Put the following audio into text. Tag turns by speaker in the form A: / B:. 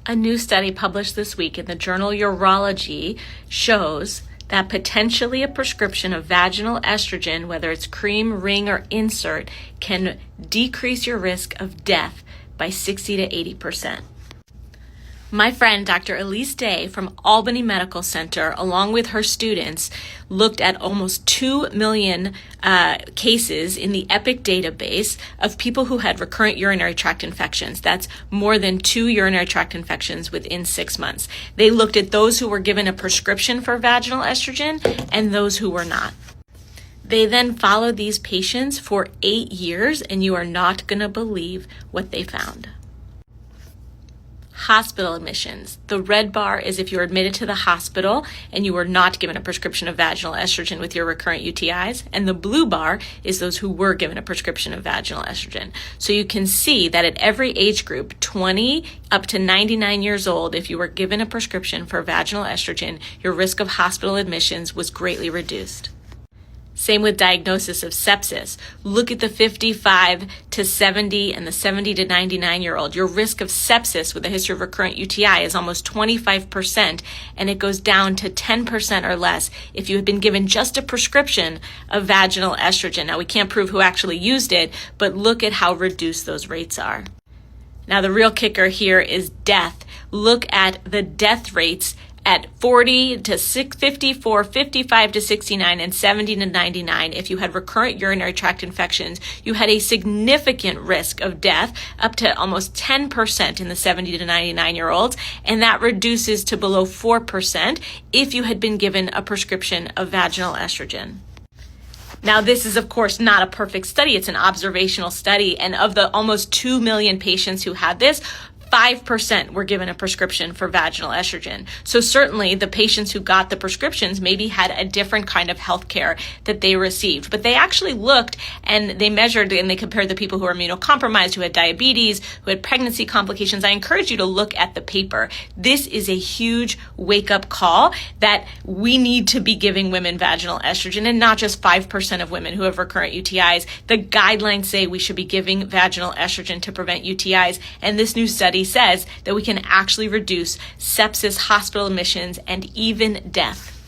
A: A new study published this week in the journal Urology shows that potentially a prescription of vaginal estrogen, whether it's cream, ring, or insert, can decrease your risk of death by 60 to 80%. My friend, Dr. Elise Day from Albany Medical Center, along with her students, looked at almost 2 million cases in the EPIC database of people who had recurrent urinary tract infections. That's more than 2 urinary tract infections within 6 months. They looked at those who were given a prescription for vaginal estrogen and those who were not. They then followed these patients for 8 years, and you are not going to believe what they found. Hospital admissions. The red bar is if you were admitted to the hospital and you were not given a prescription of vaginal estrogen with your recurrent UTIs. And the blue bar is those who were given a prescription of vaginal estrogen. So you can see that at every age group, 20 up to 99 years old, if you were given a prescription for vaginal estrogen, your risk of hospital admissions was greatly reduced. Same with diagnosis of sepsis. Look at the 55 to 70 and the 70 to 99-year-old. Your risk of sepsis with a history of recurrent UTI is almost 25%, and it goes down to 10% or less if you had been given just a prescription of vaginal estrogen. Now, we can't prove who actually used it, but look at how reduced those rates are. Now, the real kicker here is death. Look at the death rates at 40 to 54, 55 to 69, and 70 to 99. If you had recurrent urinary tract infections, you had a significant risk of death, up to almost 10% in the 70 to 99-year-olds, and that reduces to below 4% if you had been given a prescription of vaginal estrogen. Now, this is, of course, not a perfect study. It's an observational study, and of the almost 2 million patients who had this, 5% were given a prescription for vaginal estrogen. So certainly the patients who got the prescriptions maybe had a different kind of health care that they received. But they actually looked and they measured and they compared the people who were immunocompromised, who had diabetes, who had pregnancy complications. I encourage you to look at the paper. This is a huge wake-up call that we need to be giving women vaginal estrogen, and not just 5% of women who have recurrent UTIs. The guidelines say we should be giving vaginal estrogen to prevent UTIs, and this new study says that we can actually reduce sepsis, hospital admissions, and even death.